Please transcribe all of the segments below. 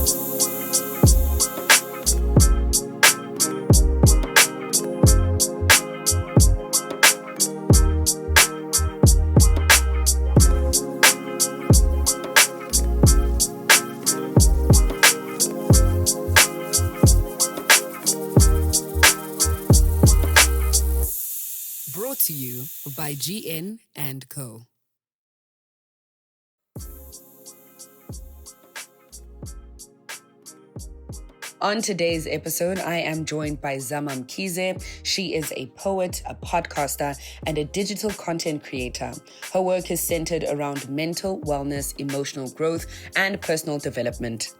Brought to you by GN and Co. On today's episode, I am joined by Zama Mkhize. She is a poet, a podcaster, and a digital content creator. Her work is centered around mental wellness, emotional growth, and personal development.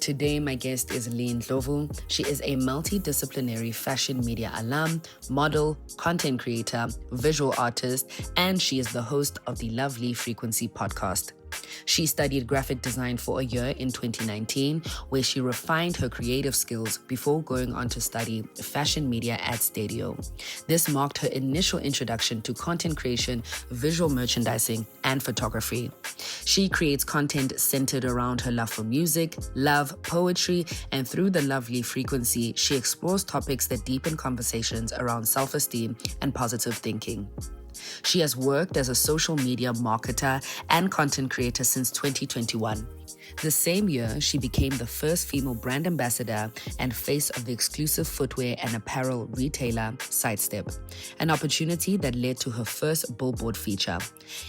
Today, my guest is Lee Ndlovu. She is a multidisciplinary fashion media alum, model, content creator, visual artist, and she is the host of the Lovely Frequency podcast. She studied graphic design for a year in 2019, where she refined her creative skills before going on to study fashion media at Stadio. This marked her initial introduction to content creation, visual merchandising, and photography. She creates content centered around her love for music, love, poetry, and through the Lovely Frequency, she explores topics that deepen conversations around self-esteem and positive thinking. She has worked as a social media marketer and content creator since 2021. The same year, she became the first female brand ambassador and face of the exclusive footwear and apparel retailer Sidestep, an opportunity that led to her first Billboard feature.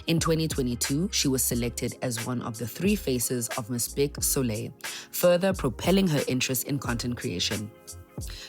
In 2022, she was selected as one of the 3 faces of Miss Big Soleil, further propelling her interest in content creation.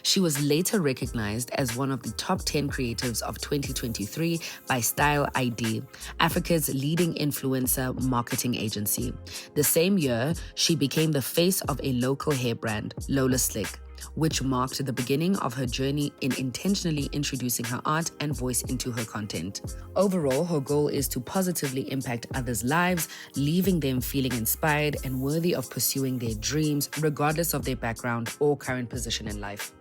She was later recognized as one of the top 10 creatives of 2023 by Style ID, Africa's leading influencer marketing agency. The same year, she became the face of a local hair brand, Lola Slick, which marked the beginning of her journey in intentionally introducing her art and voice into her content. Overall, her goal is to positively impact others' lives, leaving them feeling inspired and worthy of pursuing their dreams, regardless of their background or current position in life.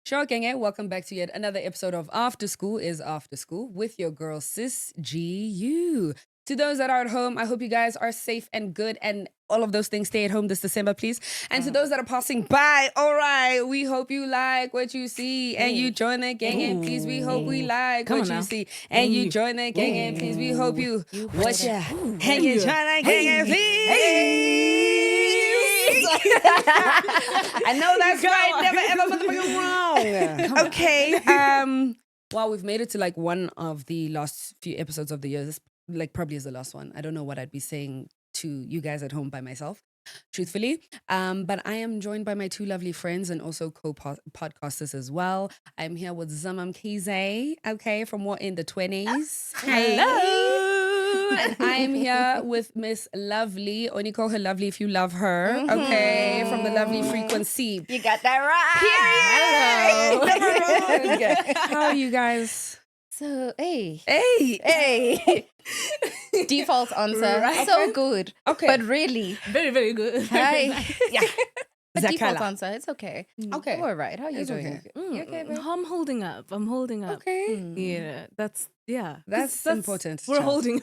Sure, Genge, welcome back to yet another episode of After School is After School with your girl, Sis G.U. To those that are at home, I hope you guys are safe and good and all of those things. Stay at home this December, please. And to those that are passing by, all right, we hope you like what you see and you join the gang and please, we hope we like what you see and you join the gang and please, we hope you watch ya and you join the gang and please. I know that's right, never ever motherfucking wrong. Okay, well, we've made it to like one of the last few episodes of the year. This like probably is the last one. I don't know what I'd be saying to you guys at home by myself, truthfully. But I am joined by my 2 lovely friends and also co-podcasters as well. I'm here with Zama Mkhize, okay, from What in the 20s. Hello. And I'm here with Miss Lovely. Only call her Lovely if you love her, okay, from the Lovely Frequency. You got that right. Hello. Okay. How are you guys? So, hey. Default answer. Right. So good. Okay. But really. Very, very good. Hi. Yeah. But default Zakala. answer. It's okay. Okay. All right. How are you It's doing? okay. You okay, babe? I'm holding up. Okay. Yeah, that's That's important. We're child. holding.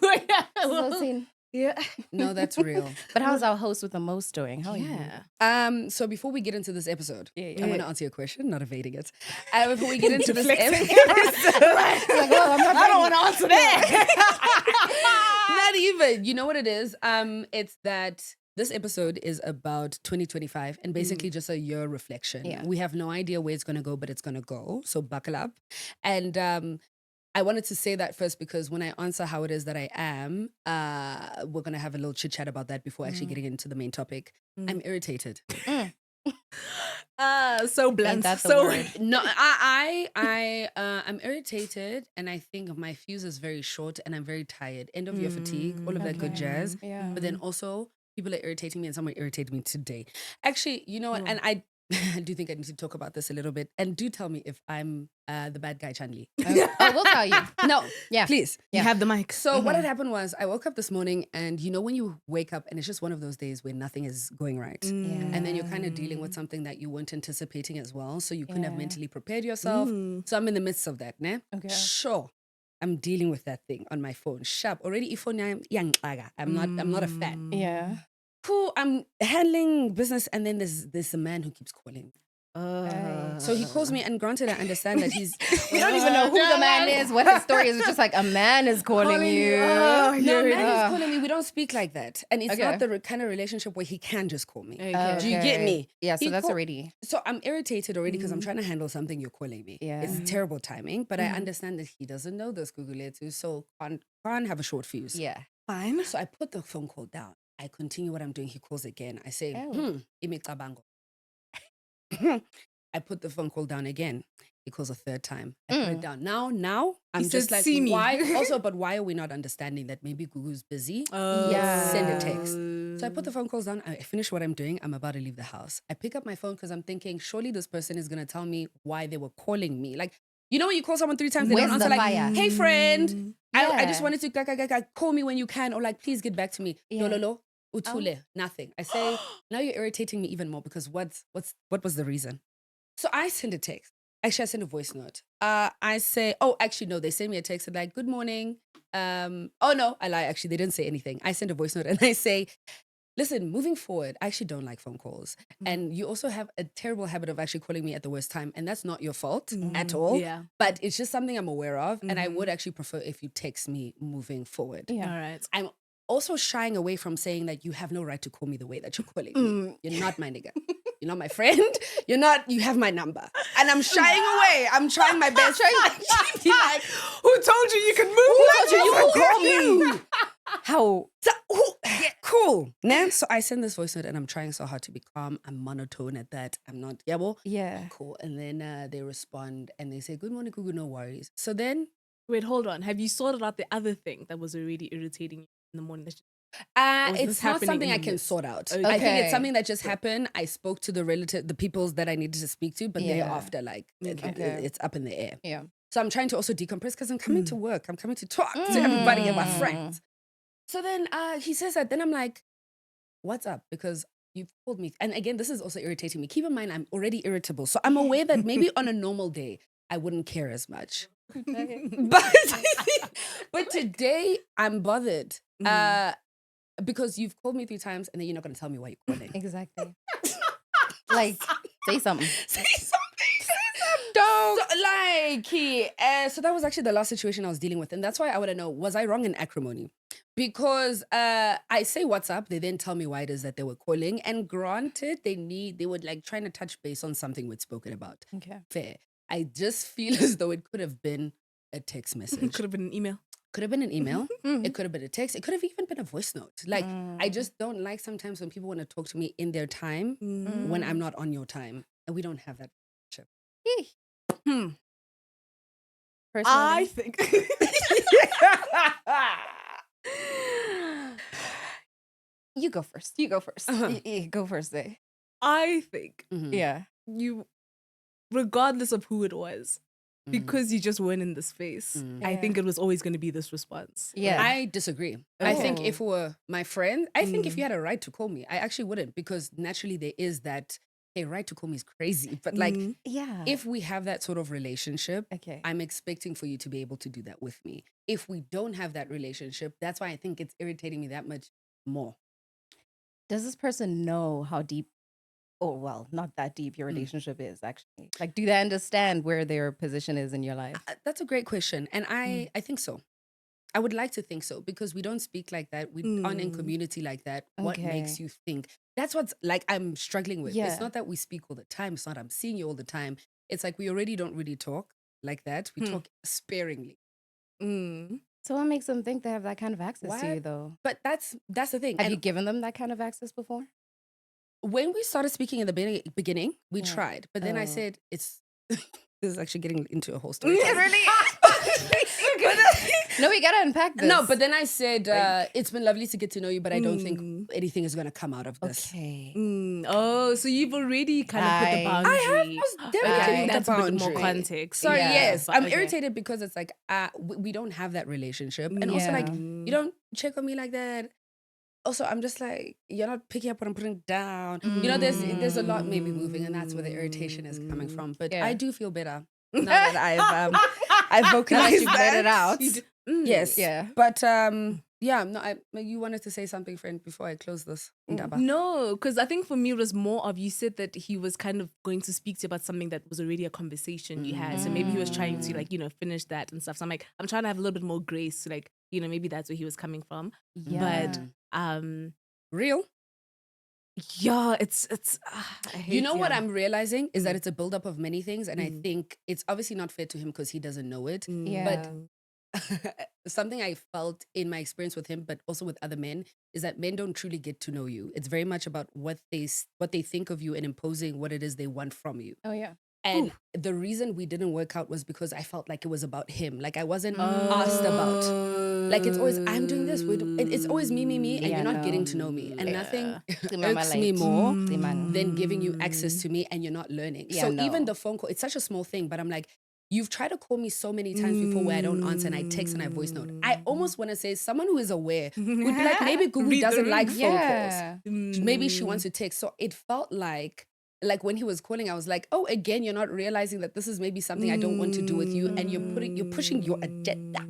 So seen. Yeah. No, that's real. But how's our host with the most doing? How are you? Yeah. So before we get into this episode, Yeah, I'm going to answer your question, not evading it. Before we get into this episode, Like, well, I'm not I don't want to answer that. not even. You know what it is? It's that this episode is about 2025 and basically just a year reflection. Yeah. We have no idea where it's going to go, but it's going to go. So buckle up. And I wanted to say that first because when I answer how it is that I am, we're going to have a little chit chat about that before actually getting into the main topic. I'm irritated. So blunt. Ain't that the So word? No, I'm irritated and I think my fuse is very short and I'm very tired. End of year fatigue, all of that good jazz. Yeah. But then also people are irritating me and someone irritated me today. Actually, you know what? And I do think I need to talk about this a little bit. And do tell me if I'm the bad guy, Chanli. Oh, we'll tell you. No, Yeah. please. you have the mic. So what had happened was I woke up this morning and you know when you wake up and it's just one of those days where nothing is going right. Yeah. And then you're kind of dealing with something that you weren't anticipating as well. So you couldn't have Yeah. mentally prepared yourself. So I'm in the midst of that, ne? Okay. Sure. I'm dealing with that thing on my phone. Sharp. Already, I'm not a fan. Yeah. Cool. I'm handling business, and then there's a man who keeps calling. So he calls me, and granted, I understand that he's. We don't even know who the man is, what his story is. It's just like a man is calling you. No, man is calling me. We don't speak like that, and it's Okay. not the kind of relationship where he can just call me. Okay. Do you get me? Yeah, so He that's call- already. So I'm irritated already because I'm trying to handle something. You're calling me. Yeah. It's terrible timing, but I understand that he doesn't know this Guguletu, so can't have a short fuse. Yeah. Fine. So I put the phone call down. I continue what I'm doing. He calls again. I say, Oh. imicabango. I put the phone call down again. He calls a third time. I put it down. Now I'm He just said, like, "See me." why? Also, but why are we not understanding that maybe Gugu's busy? Yeah. Send a text. So I put the phone calls down. I finish what I'm doing. I'm about to leave the house. I pick up my phone because I'm thinking, surely this person is going to tell me why they were calling me. Like, you know when you call someone 3 times, they Where's don't answer the like, fire? hey friend, I just Yeah. wanted to call me when you can, or like, please get back to me. Yeah. Lololo, utule, nothing. I say, now you're irritating me even more because what was the reason? So I send a text. Actually, I send a voice note. I say, oh, actually, no, they send me a text and like, good morning. Oh no, I lie. Actually, they didn't say anything. I send a voice note and I say, listen, moving forward, I actually don't like phone calls. And you also have a terrible habit of actually calling me at the worst time. And that's not your fault at all. Yeah. But it's just something I'm aware of. And I would actually prefer if you text me moving forward. Yeah. All right. I'm also shying away from saying that you have no right to call me the way that you're calling me. You're not my nigga. You're not my friend. You have my number. And I'm shying away. I'm trying my best. Be like, Who told you you can move? who told you can call me? How? Cool. Nah? So I send this voice note and I'm trying so hard to be calm. I'm monotone at that. I'm not, Yeah. cool. And then they respond and they say, good morning, Gugu, no worries. So then Wait, hold on. Have you sorted out the other thing that was already irritating you in the morning? Or is this it's not happening something in I the can midst? sort out. Okay. I think it's Okay. something that just happened. I spoke to the people that I needed to speak to, but Yeah. thereafter, like, Okay. it's up in the air. Yeah. So I'm trying to also decompress because I'm coming to work. I'm coming to talk to everybody and my friends. So then he says that. Then I'm like, what's up? Because you've called me. And again, this is also irritating me. Keep in mind, I'm already irritable. So I'm aware that maybe on a normal day, I wouldn't care as much. But today, I'm bothered. Because you've called me 3 times and then you're not going to tell me why you're calling. Exactly. Like, say something. Say something. So, so that was actually the last situation I was dealing with. And that's why I want to know, was I wrong in acrimony? Because I say what's up, they then tell me why it is that they were calling. And granted, they would like trying to touch base on something we'd spoken about. Okay. Fair. I just feel as though it could have been a text message. Could have been an email. Could have been an email. It could have been a text. It could have even been a voice note. Like, I just don't like sometimes when people want to talk to me in their time when I'm not on your time. And we don't have that. Personally, I think. you go first. You go first. Uh-huh. Go first, Day. I think Yeah. you, regardless of who it was, because you just weren't in the space, I think it was always going to be this response. Yeah. I disagree. I think Oh. if it were my friend, I think if you had a right to call me, I actually wouldn't, because naturally there is that, hey, right to call me is crazy. But like, Yeah. if we have that sort of relationship, Okay. I'm expecting for you to be able to do that with me. If we don't have that relationship, that's why I think it's irritating me that much more. Does this person know how deep, oh, well, not that deep your relationship is, actually? Like, do they understand where their position is in your life? That's a great question. And I think so. I would like to think so, because we don't speak like that. We aren't in community like that. What makes Okay. you think? That's what's like I'm struggling with. Yeah. It's not that we speak all the time. It's not I'm seeing you all the time. It's like we already don't really talk like that. We talk sparingly. So what makes them think they have that kind of access to What? you, though? But that's the thing. Have And you given them that kind of access before? when we started speaking in the beginning, we Yeah. tried. But then I Oh. said, it's this is actually getting into a whole story. Really? No, we gotta unpack this. No, but then I said, it's been lovely to get to know you, but I don't think anything is going to come out of this. Okay. Oh, so you've already kind of put the I boundary. I have most definitely Okay, put the that's a bit more boundary. context. Sorry, Yeah. yes. But I'm okay. irritated because it's like, we don't have that relationship. And also, like, you don't check on me like that. Also, I'm just like, you're not picking up what I'm putting down. You know, there's a lot maybe moving, and that's where the irritation is coming from. But Yeah. I do feel better now that I've I've vocalized You've let it out. Yes. Yeah. But you wanted to say something, friend, before I close this. Ndaba. No, because I think for me it was more of, you said that he was kind of going to speak to you about something that was already a conversation you had. So maybe he was trying to like, finish that and stuff. So I'm like, I'm trying to have a little bit more grace to like, maybe that's where he was coming from. Yeah. But Real? yeah, it's I hate, what I'm realizing is that it's a buildup of many things. And I think it's obviously not fair to him because he doesn't know it. Yeah. Something I felt in my experience with him, but also with other men, is that men don't truly get to know you. It's very much about what they think of you and imposing what it is they want from you. Oh, yeah. And the reason we didn't work out was because I felt like it was about him. Like I wasn't asked about. Like it's always, I'm doing this. It's always me, and you're not getting to know me. And nothing irks me more than giving you access to me and you're not learning. Yeah, so no. even the phone call, it's such a small thing, but I'm like, you've tried to call me so many times before where I don't answer and I text and I voice note. I almost want to say someone who is aware would be like, maybe Gugu doesn't like phone calls. Maybe she wants to text. So it felt like when he was calling, I was like, oh, again, you're not realizing that this is maybe something I don't want to do with you, and you're pushing your agenda.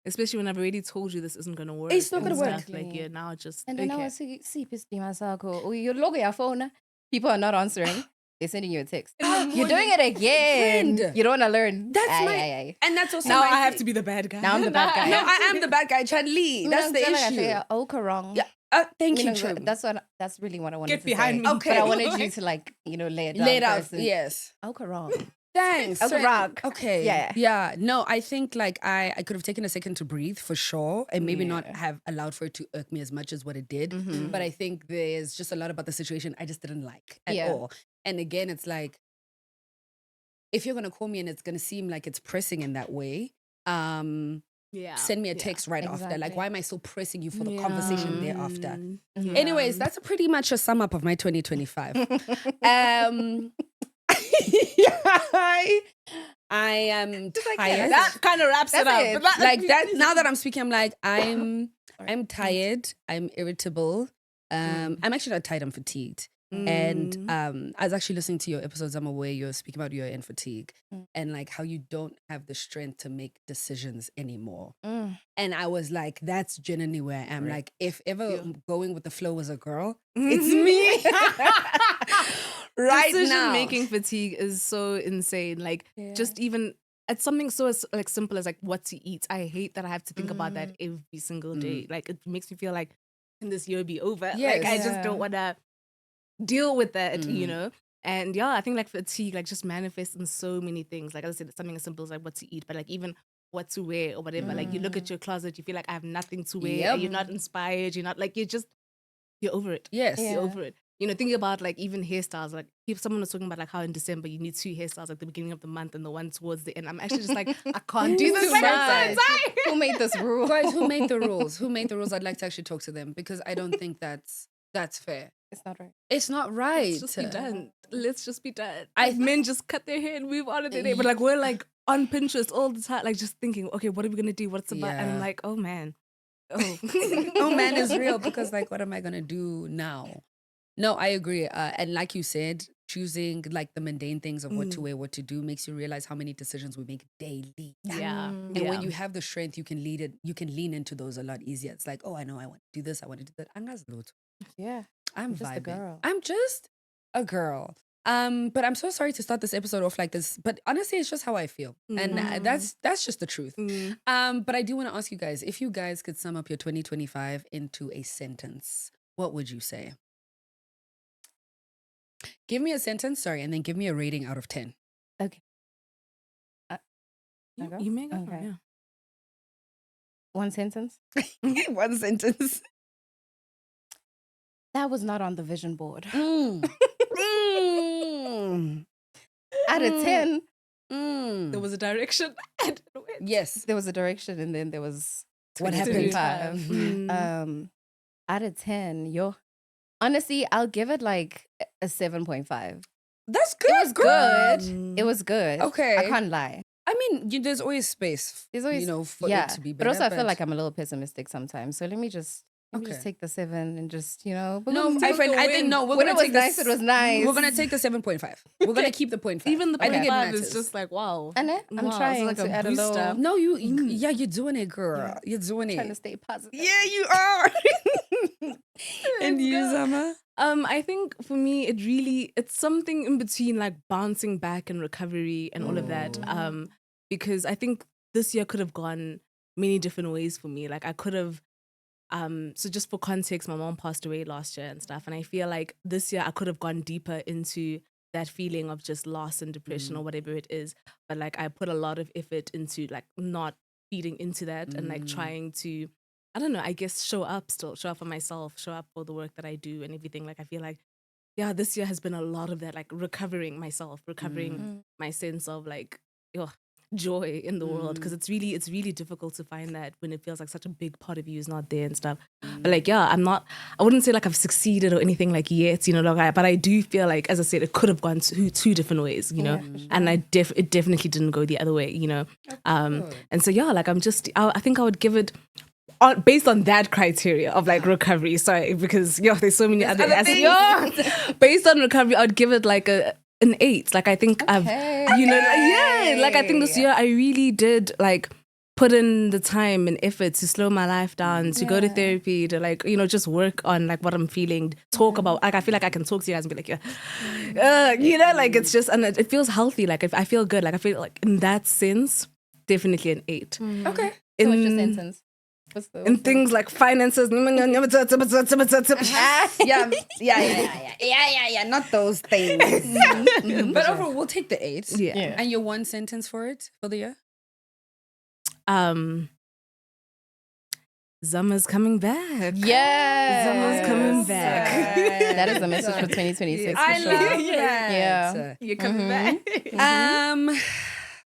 Especially when I've already told you this isn't gonna work. It's not gonna work. Like now just And then I was see you look at your phone. People are not answering. They're sending you a text. You're doing it again. Friend. You don't want to learn. That's Aye. and that's also now my I have thing. to be the bad guy. Now I'm the bad guy. No, I am the bad guy, Chan Lee. That's the issue. Oh, wrong. Yeah. Thank you, Trim. That's really what I wanted Get to behind say. me. Okay. But I wanted you to lay it down. Lay it out. first and- Yes. Oh, wrong. Thanks. Oh, wrong. Okay. Yeah. Yeah. No, I think I could have taken a second to breathe for sure and maybe not have allowed for it to irk me as much as what it did. But I think there's just a lot about the situation I just didn't like at all. And again, it's like, if you're going to call me and it's going to seem like it's pressing in that way, send me a text right after. Like, why am I still pressing you for the conversation thereafter? Anyways, that's pretty much a sum up of my 2025. I am tired. That kind of wraps it up. it. But Like that. Now that I'm speaking, I'm like, I'm tired. I'm irritable. I'm actually not tired. I'm fatigued. And I was actually listening to your episodes, Zama, where you're speaking about you're in fatigue and like how you don't have the strength to make decisions anymore. And I was like, that's genuinely where I am. Like, if ever going with the flow was a girl, it's me. Right now. Decision-making fatigue is so insane. Like, just even... It's something so like simple as like what to eat. I hate that I have to think about that every single day. Like, it makes me feel like, can this year be over? Yes. Like, I just don't want to deal with that, And I think like fatigue like just manifests in so many things. Like I said, it's something as simple as like what to eat, but like even what to wear or whatever. Like you look at your closet, you feel like I have nothing to wear. You're not inspired. You're not like, you're over it. Yes. You're over it. Thinking about like even hairstyles, like if someone was talking about like how in December you need 2 hairstyles, like the beginning of the month and the one towards the end. I'm actually just like, I can't do this. Who made this rule? Guys, who made the rules? Who made the rules? I'd like to actually talk to them because I don't think that's fair. It's not right. It's not right. Let's just be done. Let's just be done. Men just cut their hair and move on with their day. But like we're like on Pinterest all the time, like just thinking, okay, what are we gonna do? What's about? And I'm like, oh man. Oh man is real because like, what am I gonna do now? No, I agree. And like you said, choosing like the mundane things of what to wear, what to do makes you realize how many decisions we make daily. And when you have the strength, you can lean into those a lot easier. It's like, oh, I know I want to do this, I want to do that. Yeah. I'm just vibing. a girl. I'm just a girl. But I'm so sorry to start this episode off like this. But honestly, it's just how I feel. And that's just the truth. But I do want to ask you guys, if you guys could sum up your 2025 into a sentence, what would you say? Give me a sentence, and then give me a rating out of 10. Okay. You may go. Okay. Yeah. One sentence? One sentence. That was not on the vision board. Mm. Out of 10, There was a direction. Yes. there was a direction and then there was What happened? 25. Out of 10, honestly, I'll give it like a 7.5. That's good. It was good. It was good. Okay. I can't lie. I mean, there's always space, There's always, for it to be better. but also I feel like I'm a little pessimistic sometimes. So let me just Maybe just take the 7 and just, you know. But No, I think no. We're when gonna it was take nice, it was nice. We're gonna take the 7.5. We're gonna keep the 0.5. Even the I think it 0.5 matters. is just like, wow. And I'm Wow, trying it's like to a add a little. booster. No, yeah, you're doing it, girl. You're doing it. Trying to stay positive. Yeah, you are. And you, Zama? I think for me, it's something in between like bouncing back and recovery and all of that. Because I think this year could have gone many different ways for me. Like I could have, so just for context, my mom passed away last year and stuff. And I feel like this year I could have gone deeper into that feeling of just loss and depression or whatever it is. But like I put a lot of effort into like not feeding into that and like trying to, I don't know, I guess show up for myself, show up for the work that I do and everything. Like I feel like, yeah, this year has been a lot of that, like recovering myself, recovering my sense of like joy in the world, because it's really difficult to find that when it feels like such a big part of you is not there and stuff. But like, yeah, I wouldn't say like I've succeeded or anything like yet, you know, like but I do feel like, as I said, it could have gone two different ways, you know, and it definitely didn't go the other way, you know. And so yeah, like I think I would give it based on that criteria of like recovery. Sorry, because there's so many other things. Based on recovery, I'd give it like an 8. Like I think I've, you know, like I think this year I really did like put in the time and effort to slow my life down, to go to therapy, to like, you know, just work on like what I'm feeling, talk about, like I feel like I can talk to you guys and be like, you know, like it's just, and it feels healthy. Like I feel good. Like I feel like in that sense, definitely an 8. Okay. So what's your sentence? In things like finances, Yeah, not those things. But overall, we'll take the 8. Yeah. And your one sentence for it for the year? Zama's coming back. Yes. Zama's coming back. That is the message for 2026. I for sure. love that. Yeah. You're coming back.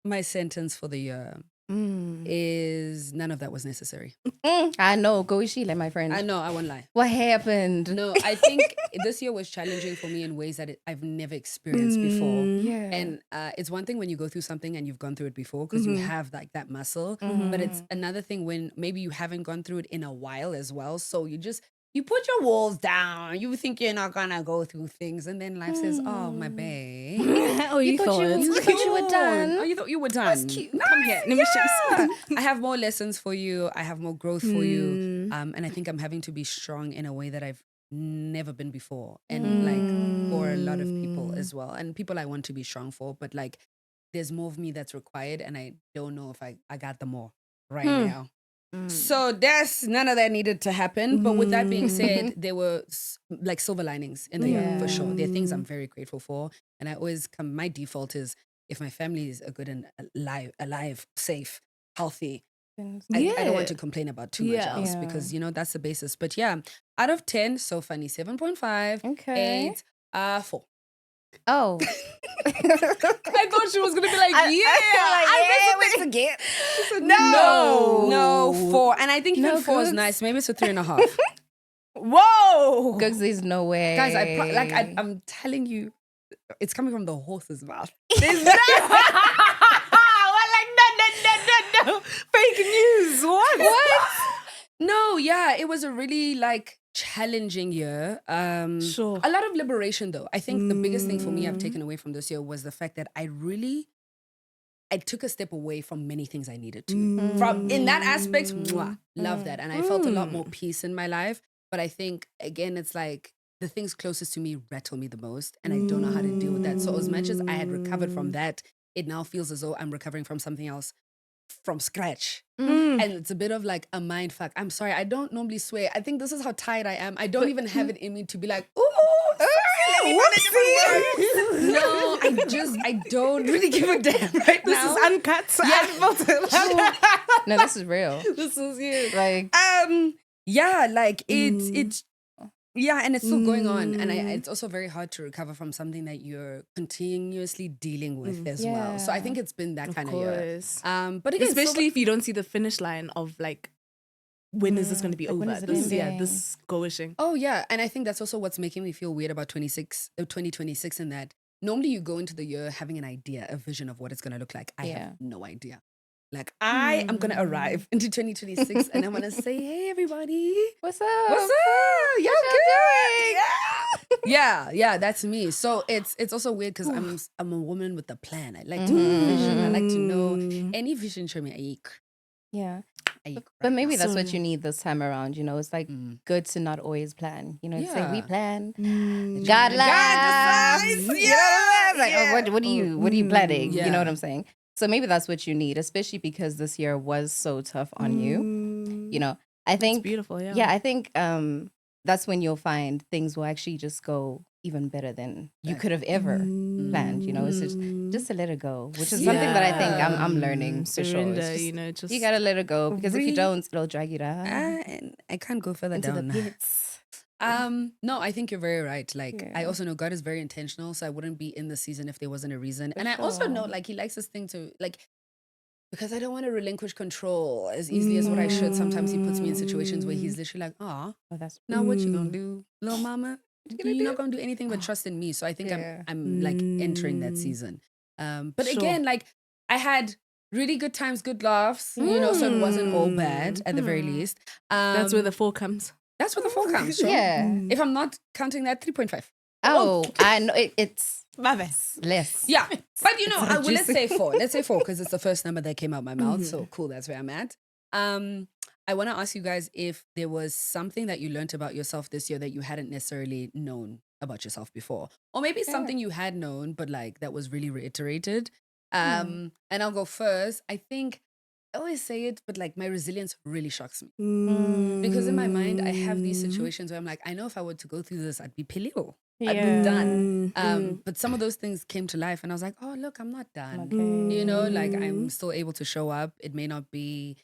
My sentence for the year is none of that was necessary. I know. Go Ishile, my friend. I know, I won't lie. What happened? No, I think this year was challenging for me in ways that I've never experienced before. Yeah. And it's one thing when you go through something and you've gone through it before because you have like that muscle. But it's another thing when maybe you haven't gone through it in a while as well. So you put your walls down. You think you're not gonna go through things, and then life says, "Oh, my babe, You thought you were done. Oh, you thought you were done. That's cute. Come here. Let me show you. I have more lessons for you. I have more growth for you. And I think I'm having to be strong in a way that I've never been before, and like for a lot of people as well, and people I want to be strong for. But like, there's more of me that's required, and I don't know if I got them all right now. So there's none of that needed to happen. But with that being said, there were like silver linings in the year for sure. There are things I'm very grateful for. And I always my default is if my family is good and alive, safe, healthy, I don't want to complain about too much else because, you know, that's the basis. But yeah, out of 10, so funny, 7.5, Okay. 8, 4. Oh. I thought she was gonna be like, I forget. No, 4. And I think even 4 is Googs. nice. Maybe it's a 3.5. whoa. Googs, there's no way. Guys, I'm telling you, it's coming from the horse's mouth. No. Fake news. What? No, yeah, it was a really like challenging year. Sure. A lot of liberation though. I think the biggest thing for me I've taken away from this year was the fact that I took a step away from many things I needed to. From in that aspect, love that. And I felt a lot more peace in my life. But I think again, it's like the things closest to me rattle me the most, and I don't know how to deal with that. So as much as I had recovered from that, it now feels as though I'm recovering from something else from scratch. And it's a bit of like a mind fuck. I'm sorry, I don't normally swear. I think this is how tired I am. I don't even have it in me to be like, ooh, whoopsie. No, I don't really give a damn right This now. is uncut. Yeah. No, this is real. This is you. Like, Yeah, like it's yeah, and it's still going on, and it's also very hard to recover from something that you're continuously dealing with as well. So I think it's been that kind of year. But again, especially if you don't see the finish line of like, when is this going to be over? when is it This ending? goishing. Oh yeah, and I think that's also what's making me feel weird about 2026 in that normally you go into the year having an idea, a vision of what it's going to look like. I have no idea. Like I am gonna arrive into 2026 and I'm gonna say, hey everybody, What's up? what's up? Y'all y'all good? doing? Yeah, that's me. So it's also weird because I'm a woman with a plan. I like to vision. I like to know any vision show me aik. Yeah. Aik But right maybe now. that's what you need this time around. It's like good to not always plan. It's like we Yeah. plan. Mm. God God laughs. decides. You know what I'm saying? Like, Yeah. what are you planning? You know Yeah. what I'm saying? So maybe that's what you need, especially because this year was so tough on you. I think beautiful, yeah. Yeah, I think that's when you'll find things will actually just go even better than you could have ever planned. It's just to let it go, which is something that I think I'm learning for surrender. sure. Just You gotta let it go because if you don't, it'll drag you down And I can't go further into the down. pits. No, I think you're very right. Like, I Yeah. also know God is very intentional, so I wouldn't be in the season if there wasn't a reason. For And I also know, sure. like, He likes this thing to, like, because I don't want to relinquish control as easily as what I should. Sometimes He puts me in situations where He's literally like, oh, Oh, that's now what you gonna do, little mama? gonna You're not do? gonna do anything but trust in me. So I think Yeah. I'm like entering that season. But Sure. again, like, I had really good times, good laughs, so it wasn't all bad at the very least. That's where the 4 comes. That's where the 4 comes, sure. Yeah. If I'm not counting that, 3.5. Oh, I know it's Marvelous. less. Yeah. But let's juicy. say 4. Let's say 4 because it's the first number that came out my mouth. So cool, that's where I'm at. I want to ask you guys if there was something that you learned about yourself this year that you hadn't necessarily known about yourself before. Or maybe something you had known, but like that was really reiterated. And I'll go first. I think I always say it, but like my resilience really shocks me. Because in my mind, I have these situations where I'm like, I know if I were to go through this, I'd be pilio. I'd be done. But some of those things came to life and I was like, oh, look, I'm not done. Okay. Like I'm still able to show up. It may not be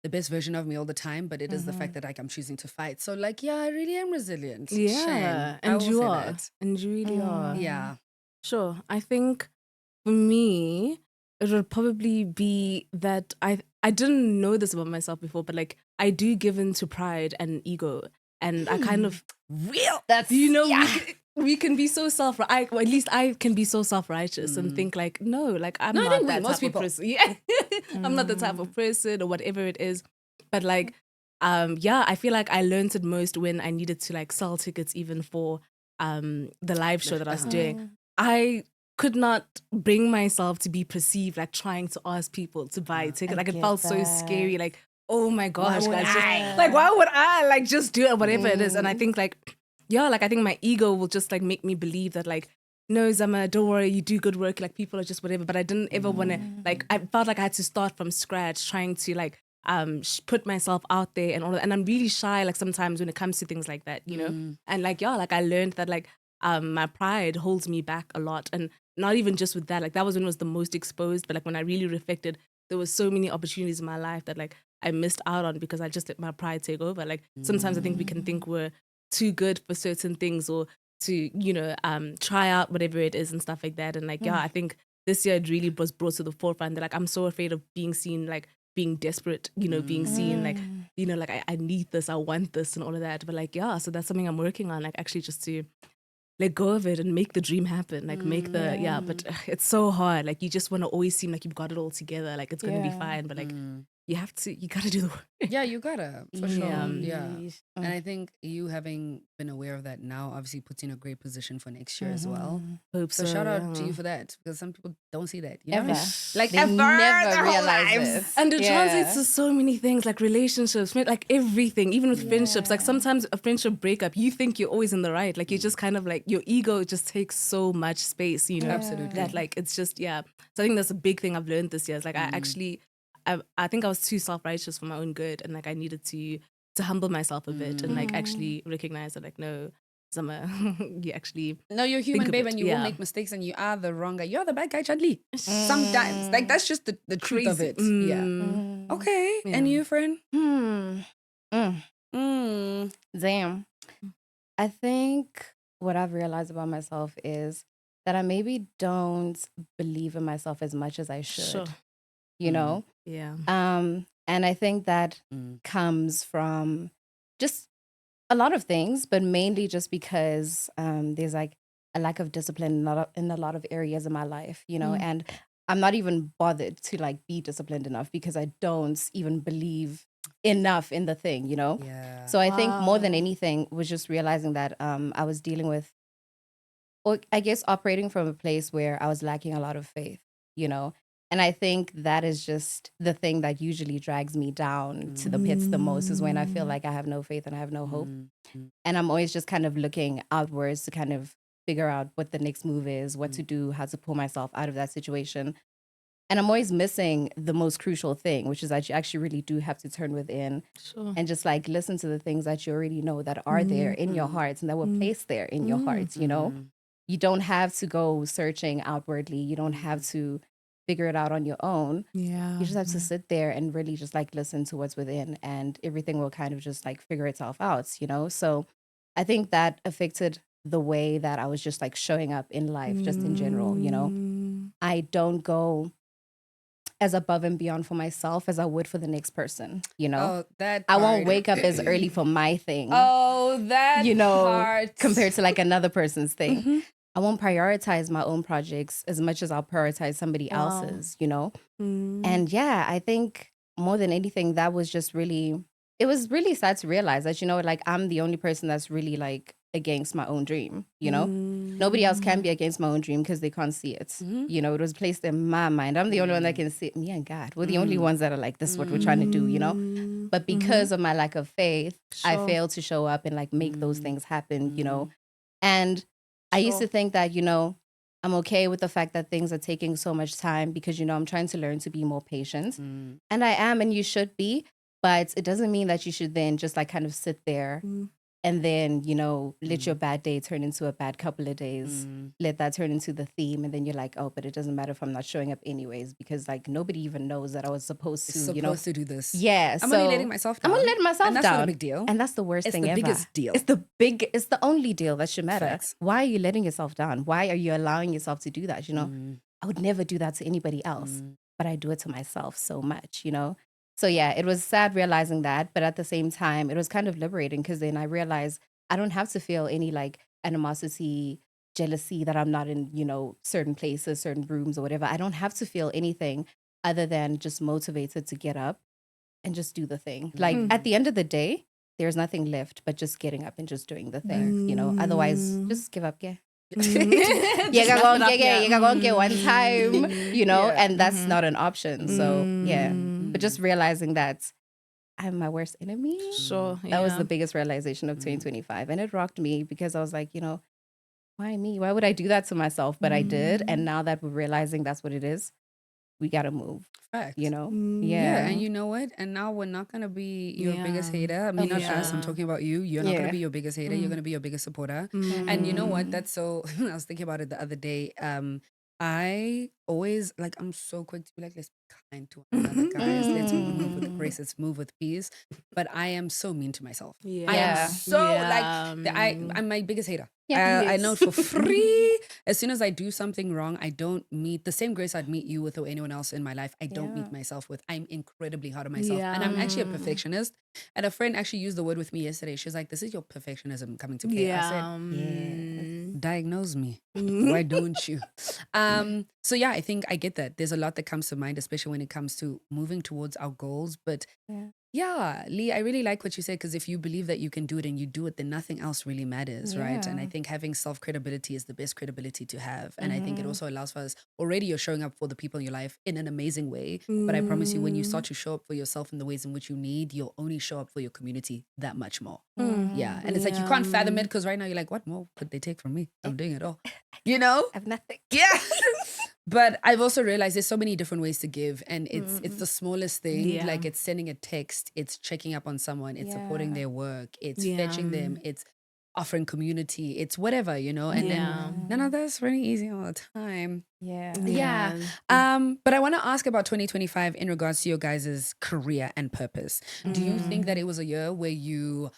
the best version of me all the time, but it is the fact that like I'm choosing to fight. So like, yeah, I really am resilient. Yeah. Shame. I And will you say are. that. And you really are. Yeah. Sure. I think for me, it would probably be that I didn't know this about myself before, but like I do give in to pride and ego. And I kind of That's we can be so or at least I can be so self-righteous and think like, no, like I'm No, I not think that most type people. of person. Yeah. I'm not the type of person or whatever it is. But like, I feel like I learned it most when I needed to like sell tickets even for the live show that I was doing. I could not bring myself to be perceived like trying to ask people to buy tickets. Like it get felt so scary. that. Like, oh my gosh, would guys, I? like why would I like just do it, whatever it is? And I think like, like I think my ego will just like make me believe that like, no, Zama, don't worry, you do good work. Like people are just whatever. But I didn't ever want to like. I felt like I had to start from scratch, trying to like put myself out there and all that. And I'm really shy like sometimes when it comes to things like that, And like like I learned that like my pride holds me back a lot, and not even just with that. Like that was when it was the most exposed. But like when I really reflected, there was so many opportunities in my life that like I missed out on because I just let my pride take over. Like sometimes I think we can think we're too good for certain things or to try out whatever it is and stuff like that. And like I think this year it really was brought to the forefront that like I'm so afraid of being seen like being desperate, being seen like like I need this, I want this and all of that. But like so that's something I'm working on, like actually just to let go of it and make the dream happen, like make the but it's so hard. Like you just want to always seem like you've got it all together, like it's gonna be fine, but like you gotta do the work. Yeah, you gotta, for sure. Yeah. Yeesh. And I think you having been aware of that now obviously puts you in a great position for next year as well. Hope So shout out to you for that, because some people don't see that. You know? Ever. Like They ever never their whole realize lives. this. And it Yeah. translates to so many things, like relationships, like everything, even with friendships. Like sometimes a friendship breakup, you think you're always in the right. Like you're just kind of like, your ego just takes so much space, Absolutely. That like, it's just, So I think that's a big thing I've learned this year. It's like I think I was too self-righteous for my own good. And like, I needed to humble myself a bit and like actually recognize that like, no, Zama, you actually... No, you're a human, of babe, it. and you will make mistakes, and you are the wrong guy. You're the bad guy, Chadli. Sometimes. Like, that's just the truth of Crazy. it. Yeah. Okay. And you, friend? Damn. I think what I've realized about myself is that I maybe don't believe in myself as much as I should. Sure. You know? Yeah. And I think that comes from just a lot of things, but mainly just because there's like a lack of discipline in a lot of areas of my life, and I'm not even bothered to like be disciplined enough because I don't even believe enough in the thing, you know? Yeah. So I think more than Wow. anything was just realizing that I was dealing with, or I guess operating from a place where I was lacking a lot of faith, you know? And I think that is just the thing that usually drags me down to the pits the most, is when I feel like I have no faith and I have no hope. And I'm always just kind of looking outwards to kind of figure out what the next move is, what to do, how to pull myself out of that situation. And I'm always missing the most crucial thing, which is that you actually really do have to turn within Sure. and just like listen to the things that you already know that are there in your hearts and that were placed there in your hearts, you know? You don't have to go searching outwardly. You don't have to figure it out on your own. Yeah. You just have to sit there and really just like listen to what's within, and everything will kind of just like figure itself out, you know? So I think that affected the way that I was just like showing up in life, just in general, you know? I don't go as above and beyond for myself as I would for the next person, you know? Oh, that I won't part. wake up as early for my thing, Oh, that you know, part. compared to like another person's thing. I won't prioritize my own projects as much as I'll prioritize somebody Wow. else's, you know? Mm. And yeah, I think more than anything, that was just really, it was really sad to realize that, you know, like I'm the only person that's really like against my own dream, you know? Nobody else can be against my own dream because they can't see it. You know, it was placed in my mind. I'm the only one that can see it. Me and God, we're the only ones that are like, this is what we're trying to do, you know? But because of my lack of faith, I Sure. failed to show up and like make those things happen, you know? And I used to think that, you know, I'm okay with the fact that things are taking so much time because, you know, I'm trying to learn to be more patient. And I am, and you should be, but it doesn't mean that you should then just like kind of sit there and then, you know, let your bad day turn into a bad couple of days. Let that turn into the theme. And then you're like, oh, but it doesn't matter if I'm not showing up anyways, because like nobody even knows that I was supposed to, you know. Supposed to do this. Yeah. I'm so only letting myself down. I'm only letting myself and that's down. not a big deal. And that's the worst It's thing the ever. biggest deal. It's the only deal that should matter. Facts. Why are you letting yourself down? Why are you allowing yourself to do that? You know, I would never do that to anybody else, but I do it to myself so much, you know? So yeah, it was sad realizing that, but at the same time, it was kind of liberating because then I realized I don't have to feel any like animosity, jealousy that I'm not in, you know, certain places, certain rooms or whatever. I don't have to feel anything other than just motivated to get up and just do the thing. Like at the end of the day, there's nothing left but just getting up and just doing the thing, you know? Otherwise, just give up, yeah. You can go one time, you know, and that's not an option. So yeah, but just realizing that I'm my worst enemy. Sure. That was the biggest realization of 2025. And it rocked me because I was like, you know, why me? Why would I do that to myself? But I did. And now that we're realizing that's what it is, we got to move, Facts. you know? Yeah, and you know what? And now we're not going to be your biggest hater. I mean, not us. I'm talking about you. You're not going to be your biggest hater. You're going to be your biggest supporter. And you know what? That's so, I was thinking about it the other day. I always, like, I'm so quick to be like, let's be kind to one another, guys. Let's move with grace. Let's move with peace. But I am so mean to myself. I Yeah. am so, like, I'm my biggest hater. Yeah. I know it for free. As soon as I do something wrong, I don't meet the same grace I'd meet you with or anyone else in my life. I don't meet myself with. I'm incredibly hard on myself. And I'm actually a perfectionist. And a friend actually used the word with me yesterday. She's like, this is your perfectionism coming to play. I said, diagnose me. Why don't you? So yeah, I think I get that. There's a lot that comes to mind, especially when it comes to moving towards our goals. But yeah, Lee, I really like what you said, because if you believe that you can do it and you do it, then nothing else really matters, right? And I think having self-credibility is the best credibility to have. And I think it also allows for us, already you're showing up for the people in your life in an amazing way. But I promise you, when you start to show up for yourself in the ways in which you need, you'll only show up for your community that much more. Yeah. And it's like, you can't fathom it, because right now you're like, what more could they take from me? I'm doing it all. You know? I have nothing. Yeah. But I've also realized there's so many different ways to give, and it's the smallest thing. Yeah. Like, it's sending a text, it's checking up on someone, it's supporting their work, it's fetching them, it's offering community, it's whatever, you know. And then none of that's really easy all the time. Yeah. But I want to ask about 2025 in regards to your guys' career and purpose. Do you think that it was a year where you,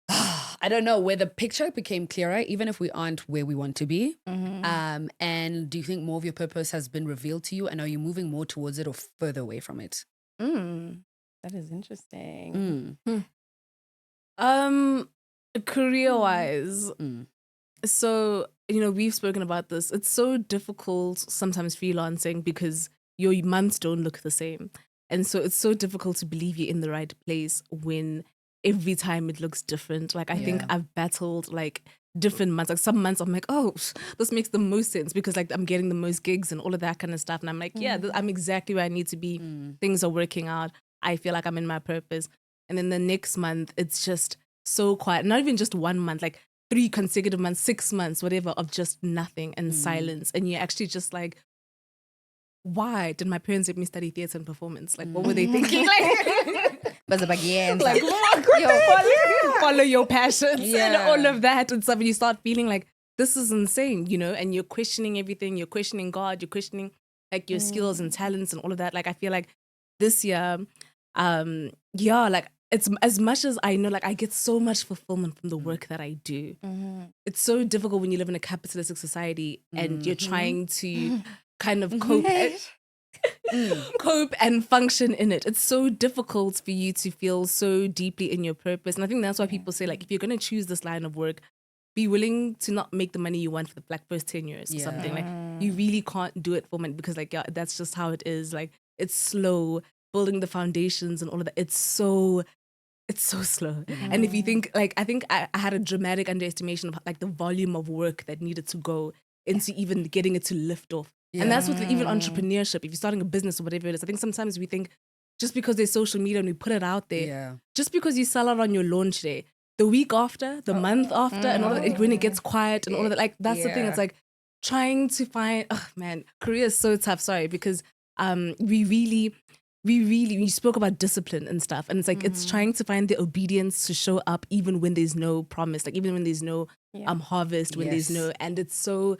I don't know, where the picture became clearer, even if we aren't where we want to be? And do you think more of your purpose has been revealed to you, and are you moving more towards it or further away from it? That is interesting. Career wise, so we've spoken about this. It's so difficult sometimes freelancing because your months don't look the same. And so it's so difficult to believe you're in the right place when every time it looks different. Like, I think I've battled like different months. Like some months I'm like, oh, this makes the most sense because like I'm getting the most gigs and all of that kind of stuff. And I'm like, I'm exactly where I need to be. Things are working out. I feel like I'm in my purpose. And then the next month, it's just so quiet. Not even just 1 month, like 3 consecutive months, 6 months, whatever, of just nothing and silence. And you're actually just like, why did my parents let me study theatre and performance? Like, what were they thinking? Like, follow your passions and all of that and stuff. And you start feeling like, this is insane, and you're questioning everything. You're questioning God. You're questioning like your skills and talents and all of that. Like, I feel like this year, like, it's as much as I know, like I get so much fulfillment from the work that I do. It's so difficult when you live in a capitalistic society and you're trying to kind of cope and function in it. It's so difficult for you to feel so deeply in your purpose. And I think that's why people say, like, if you're going to choose this line of work, be willing to not make the money you want for the like first 10 years or something. Like, you really can't do it for money because like, that's just how it is. Like, it's slow. Building the foundations and all of that, it's so slow. And if you think, like, I think I had a dramatic underestimation of like the volume of work that needed to go into even getting it to lift off. And that's with even entrepreneurship. If you're starting a business or whatever it is, I think sometimes we think just because there's social media and we put it out there, just because you sell out on your launch day, the week after, the month after, and all of that, when it gets quiet and all of that, like that's the thing. It's like trying to find, oh man, career is so tough. Sorry, because we really, we spoke about discipline and stuff. And it's like, it's trying to find the obedience to show up even when there's no promise, like even when there's no harvest, when there's no, and it's so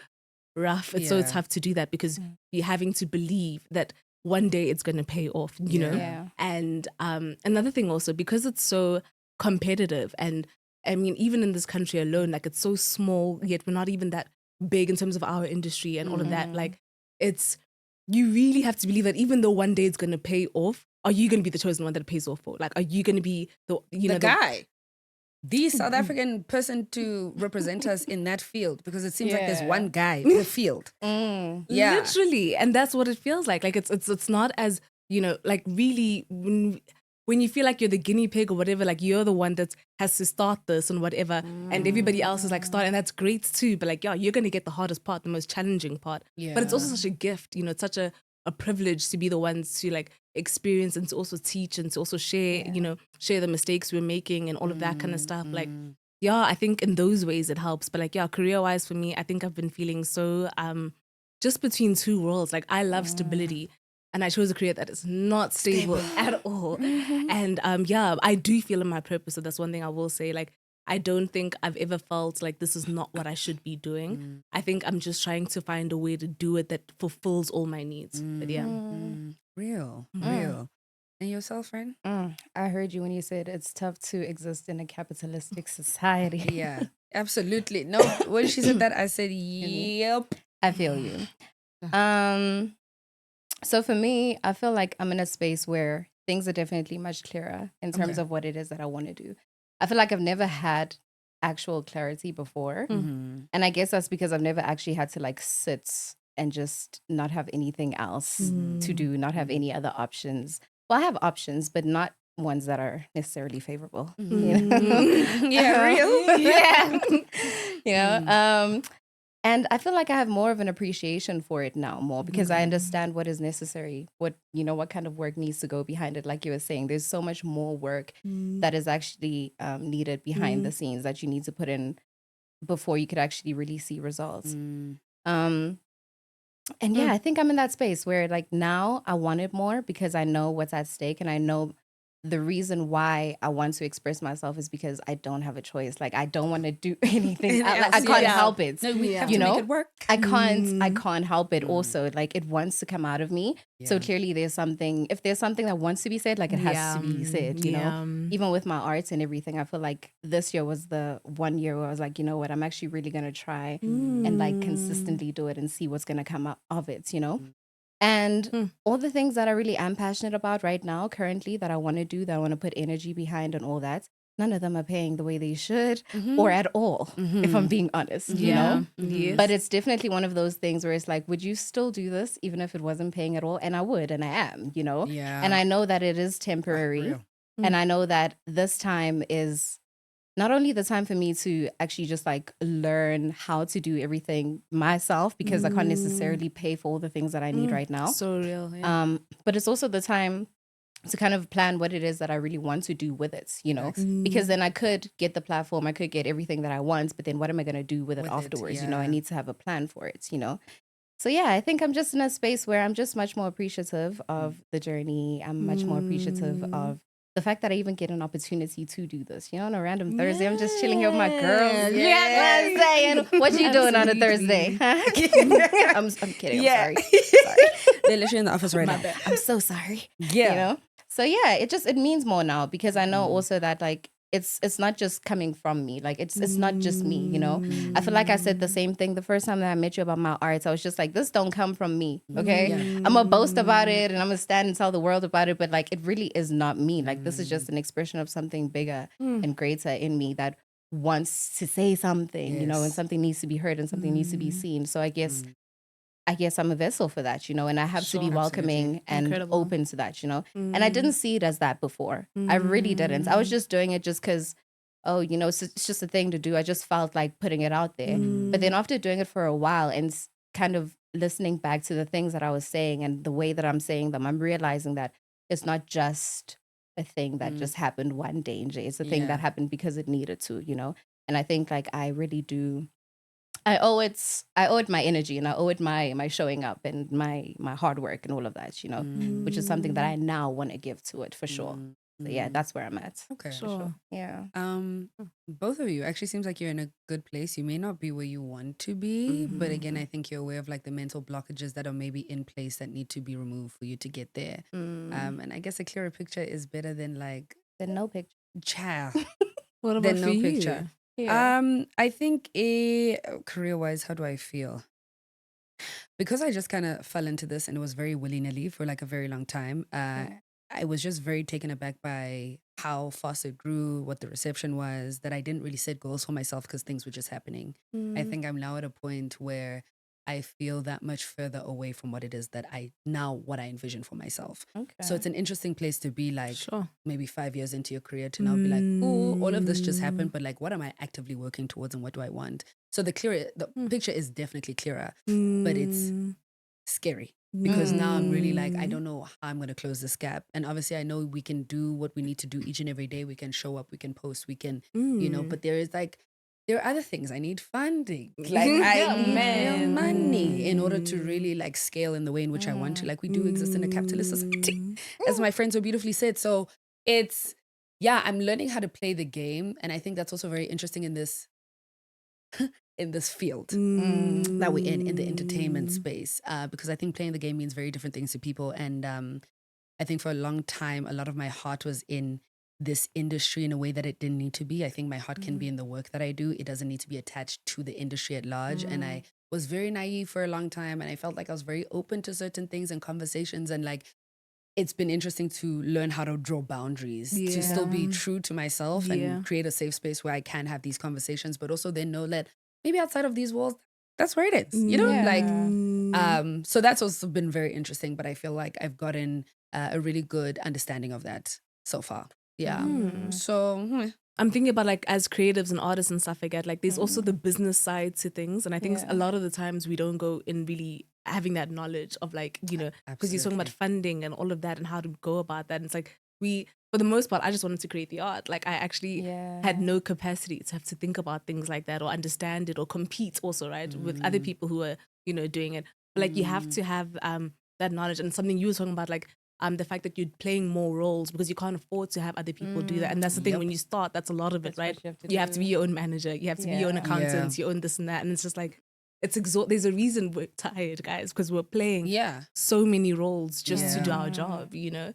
rough. It's so tough to do that because you're having to believe that one day it's going to pay off, you know? Yeah. And another thing also, because it's so competitive, and I mean, even in this country alone, like it's so small, yet we're not even that big in terms of our industry and all of that. Like, it's, you really have to believe that even though one day it's going to pay off, are you going to be the chosen one that it pays off for? Like, are you going to be the guy? The South African person to represent us in that field, because it seems like there's one guy in the field. Literally. And that's what it feels like. Like it's not as, like really when you feel like you're the guinea pig or whatever, like you're the one that has to start this and whatever, and everybody else is like starting, and that's great too. But like, you're going to get the hardest part, the most challenging part. But it's also such a gift, it's such a privilege to be the ones to like experience and to also teach and to also share, share the mistakes we're making and all of that kind of stuff. Like, I think in those ways it helps. But like, career wise for me, I think I've been feeling so just between two worlds. Like, I love stability, and I chose a career that is not stable at all. And I do feel in my purpose. So that's one thing I will say. Like, I don't think I've ever felt like this is not what I should be doing. I think I'm just trying to find a way to do it that fulfills all my needs. But Real. And yourself, friend? I heard you when you said it's tough to exist in a capitalistic society. Yeah, absolutely. No, when she said that, I said, yep. I feel you. So for me, I feel like I'm in a space where things are definitely much clearer in terms of what it is that I want to do. I feel like I've never had actual clarity before. And I guess that's because I've never actually had to like sit and just not have anything else to do, not have any other options. Well, I have options, but not ones that are necessarily favorable. You know? Real? And I feel like I have more of an appreciation for it now, more because I understand what is necessary, what kind of work needs to go behind it. Like you were saying, there's so much more work that is actually needed behind the scenes that you need to put in before you could actually really see results. I think I'm in that space where like now I want it more because I know what's at stake, and I know the reason why I want to express myself is because I don't have a choice. Like, I don't want to do anything. I can't help it. No, we have to make it work. I can't help it also. Like, it wants to come out of me. So clearly there's something, if there's something that wants to be said, like it has to be said, you know? Even with my arts and everything, I feel like this year was the 1 year where I was like, you know what, I'm actually really going to try and like consistently do it and see what's going to come out of it, you know? And all the things that I really am passionate about right now, currently, that I want to do, that I want to put energy behind and all that, none of them are paying the way they should or at all, if I'm being honest, you know? Yes. But it's definitely one of those things where it's like, would you still do this even if it wasn't paying at all? And I would, and I am, you know? Yeah. And I know that it is temporary. Real. And I know that this time is not only the time for me to actually just like learn how to do everything myself, because I can't necessarily pay for all the things that I need right now. So real. Yeah. But it's also the time to kind of plan what it is that I really want to do with it, you know, because then I could get the platform, I could get everything that I want, but then what am I going to do with it afterwards? You know, I need to have a plan for it, you know? So yeah, I think I'm just in a space where I'm just much more appreciative of the journey. I'm much more appreciative of the fact that I even get an opportunity to do this, you know, on a random Thursday. I'm just chilling here with my girls. Yeah, saying, what you doing on a Thursday? I'm kidding. Yeah. I'm sorry. They're literally in the office right now. I'm so sorry. Yeah. You know? So yeah, it means more now, because I know also that like it's not just coming from me. Like it's not just me, you know? I feel like I said the same thing the first time that I met you about my art. I was just like, this don't come from me, okay? I'm gonna boast about it and I'm gonna stand and tell the world about it, but like it really is not me. Like this is just an expression of something bigger and greater in me that wants to say something, you know, and something needs to be heard and something needs to be seen. So I guess I'm a vessel for that, you know, and I have to be welcoming and open to that, you know. And I didn't see it as that before. I really didn't. I was just doing it just because, oh, you know, it's just a thing to do. I just felt like putting it out there. But then after doing it for a while and kind of listening back to the things that I was saying and the way that I'm saying them, I'm realizing that it's not just a thing that just happened one day. It's a thing that happened because it needed to, you know. And I think like I really do. I owe it my energy, and I owe it my showing up and my hard work and all of that, you know, which is something that I now want to give to it for sure. So yeah, that's where I'm at. Okay. Sure. Yeah. Both of you actually seems like you're in a good place. You may not be where you want to be, but again, I think you're aware of like the mental blockages that are maybe in place that need to be removed for you to get there. And I guess a clearer picture is better than like Then no picture. child. What about Then for no you? picture. Yeah. I think career-wise, how do I feel? Because I just kind of fell into this and it was very willy-nilly for like a very long time. I was just very taken aback by how fast it grew, what the reception was, that I didn't really set goals for myself because things were just happening. I think I'm now at a point where I feel that much further away from what it is that what I envision for myself. Okay. So it's an interesting place to be like Sure. maybe 5 years into your career to now be like, oh, all of this just happened, but like, what am I actively working towards and what do I want? So the picture is definitely clearer, but it's scary because now I'm really like, I don't know how I'm going to close this gap. And obviously I know we can do what we need to do each and every day. We can show up, we can post, we can, you know, but there are other things. I need funding. Like I need real money in order to really like scale in the way in which I want to. Like we do exist in a capitalist society, as my friend so beautifully said. So I'm learning how to play the game. And I think that's also very interesting in this in this field that we're in the entertainment space. Because I think playing the game means very different things to people. And I think for a long time, a lot of my heart was in this industry in a way that it didn't need to be. I think my heart can be in the work that I do. It doesn't need to be attached to the industry at large. And I was very naive for a long time. And I felt like I was very open to certain things and conversations. And like, it's been interesting to learn how to draw boundaries, to still be true to myself and create a safe space where I can have these conversations, but also then know that maybe outside of these walls, that's where it is, you know? Like, so that's also been very interesting, but I feel like I've gotten a really good understanding of that so far. Yeah. So I'm thinking about like as creatives and artists and stuff like that, like there's also the business side to things. And I think a lot of the times we don't go in really having that knowledge of like, you know, because you're talking about funding and all of that and how to go about that. And it's like for the most part, I just wanted to create the art. Like I actually had no capacity to have to think about things like that or understand it or compete also, right? With other people who are, you know, doing it. But like you have to have that knowledge. And something you were talking about, like the fact that you're playing more roles because you can't afford to have other people do that. And that's the thing, when you start, that's a lot of it, right? You have to be your own manager. You have to be your own accountant, your own this and that. And it's just like, it's there's a reason we're tired, guys, because we're playing so many roles just to do our job, you know?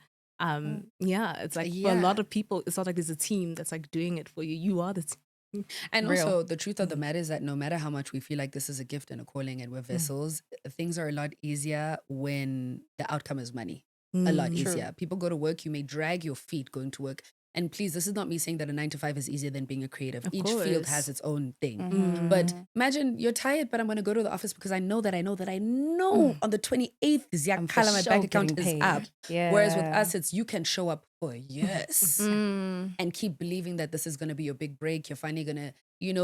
It's like for a lot of people, it's not like there's a team that's like doing it for you. You are the team. And also the truth of the matter is that no matter how much we feel like this is a gift and a calling and we're vessels, things are a lot easier when the outcome is money. A lot easier. People go to work, you may drag your feet going to work. and please, this is not me saying that a 9 to 5 is easier than being a creative. Each field course. has its own thing. Mm-hmm. But imagine you're tired, but I'm going to go to the office because I know on the 28th, I'm for my sure bank account getting is paid. up. Yeah. Whereas with us, it's you can show up for years Mm. and keep believing that this is going to be your big break. You're finally going to,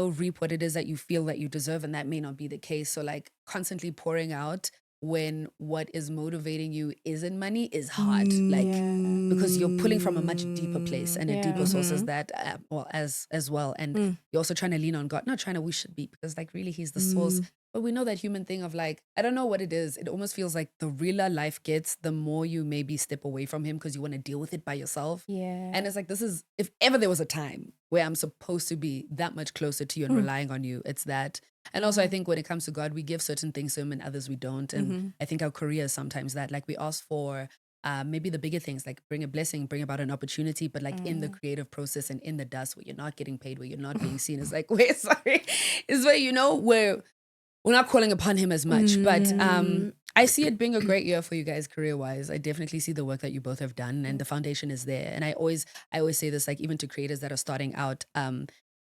reap what it is that you feel that you deserve. And that may not be the case. So like constantly pouring out when what is motivating you isn't money is hard. Because you're pulling from a much deeper place and a Yeah. deeper source as that, as well. And you're also trying to lean on God. Not trying to, we should be, because like really he's the source. But we know that human thing of like, I don't know what it is. It almost feels like the realer life gets, the more you maybe step away from him because you want to deal with it by yourself. Yeah. And it's like, this is, if ever there was a time where I'm supposed to be that much closer to you and relying on you, it's that. And also I think when it comes to God, we give certain things to him and others we don't. And I think our career is sometimes that, like we ask for maybe the bigger things, like bring a blessing, bring about an opportunity, but like in the creative process and in the dust where you're not getting paid, where you're not being seen, it's like, wait, sorry, is where we're not calling upon him as much. But I see it being a great year for you guys career-wise. I definitely see the work that you both have done and the foundation is there. And I always say this, like even to creators that are starting out,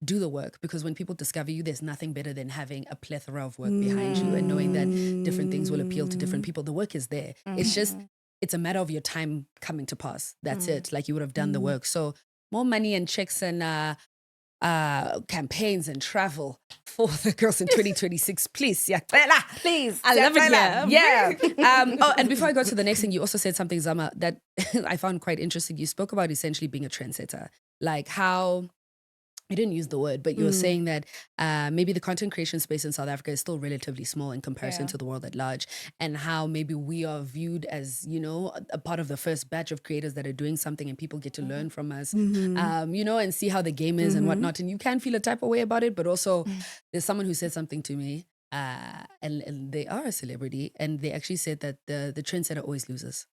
do the work, because when people discover you, there's nothing better than having a plethora of work behind you and knowing that different things will appeal to different people. The work is there. It's just, it's a matter of your time coming to pass. That's it. Like you would have done the work. So more money and checks and campaigns and travel for the girls in 2026, please. Yeah, Please. I love it here. Yeah. And before I go to the next thing, you also said something, Zama, that I found quite interesting. You spoke about essentially being a trendsetter, like how you didn't use the word, but you were saying that maybe the content creation space in South Africa is still relatively small in comparison to the world at large, and how maybe we are viewed as, a part of the first batch of creators that are doing something and people get to learn from us, and see how the game is and whatnot. And you can feel a type of way about it, but also there's someone who said something to me, and they are a celebrity, and they actually said that the trendsetter always loses.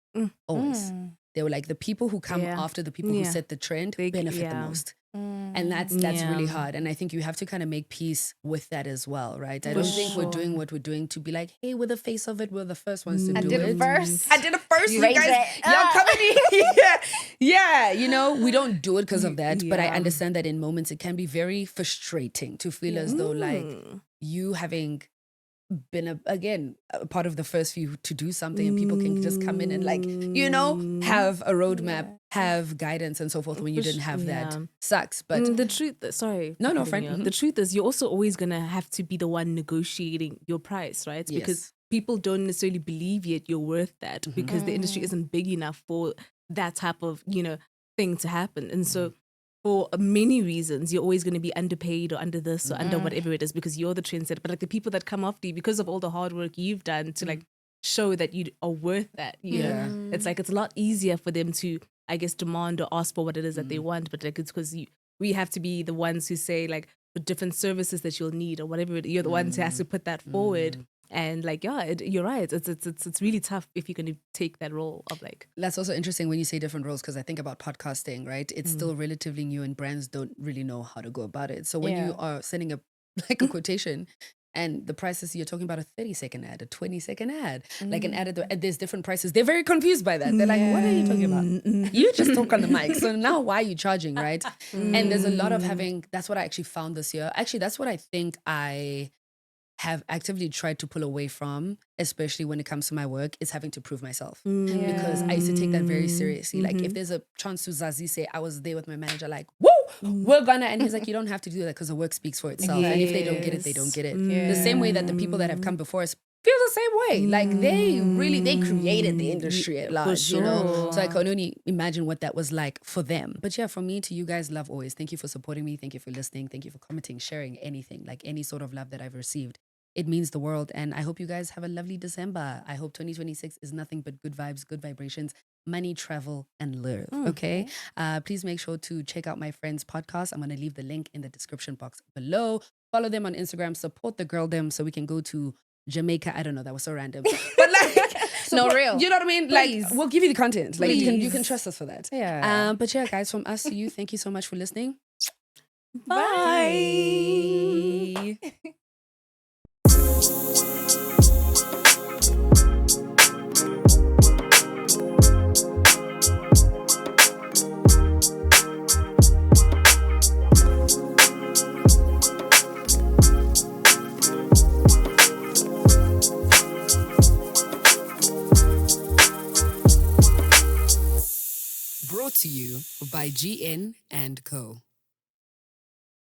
Always. They were like, the people who come after the people who set the trend benefit the most. And that's really hard. And I think you have to kind of make peace with that as well, right? I don't think we're doing what we're doing to be like, hey, we're the face of it. We're the first ones to do it. I did it first. You guys. Y'all coming in. Yeah, we don't do it because of that. But I understand that in moments it can be very frustrating to feel as though like you having been a part of the first few to do something and people can just come in and like, have a roadmap, have guidance and so forth when you didn't have that. Sucks. But the truth, sorry. No, friend. The truth is you're also always going to have to be the one negotiating your price, right? Yes. Because people don't necessarily believe yet you're worth that because the industry isn't big enough for that type of, thing to happen. And so for many reasons, you're always going to be underpaid or under this or under whatever it is because you're the trendsetter. But like the people that come after you, because of all the hard work you've done to like show that you are worth that, you know, it's like it's a lot easier for them to, I guess, demand or ask for what it is that they want. But like it's because we have to be the ones who say like the different services that you'll need or whatever. You're the ones who has to put that forward. And like, you're right. It's really tough if you're going to take that role of like. That's also interesting when you say different roles because I think about podcasting, right? It's still relatively new and brands don't really know how to go about it. So when you are sending a quotation and the prices, you're talking about a 30-second ad, a 20-second ad, like an ad, there's different prices. They're very confused by that. They're like, what are you talking about? You just talk on the mic. So now why are you charging, right? And there's a lot of that's what I actually found this year. Actually, that's what I think I have actively tried to pull away from, especially when it comes to my work, is having to prove myself. Because I used to take that very seriously. Like if there's a chance to Zazie say, I was there with my manager, like, woo, we're gonna, and he's like, you don't have to do that because the work speaks for itself. And if they don't get it, they don't get it. The same way that the people that have come before us feel the same way. Like they created the industry at large, you know? So I can only imagine what that was like for them. But yeah, from me to you guys, love always. Thank you for supporting me. Thank you for listening. Thank you for commenting, sharing anything, like any sort of love that I've received. It means the world. And I hope you guys have a lovely December. I hope 2026 is nothing but good vibes, good vibrations, money, travel, and love. Okay. Please make sure to check out my friend's podcast. I'm going to leave the link in the description box below. Follow them on Instagram. Support the girl them so we can go to Jamaica. I don't know. That was so random. But like, no, real. You know what I mean? Please. Like, we'll give you the content. Like, you can trust us for that. Yeah. But yeah, guys, from us to you, thank you so much for listening. Bye. to you by GN and Co.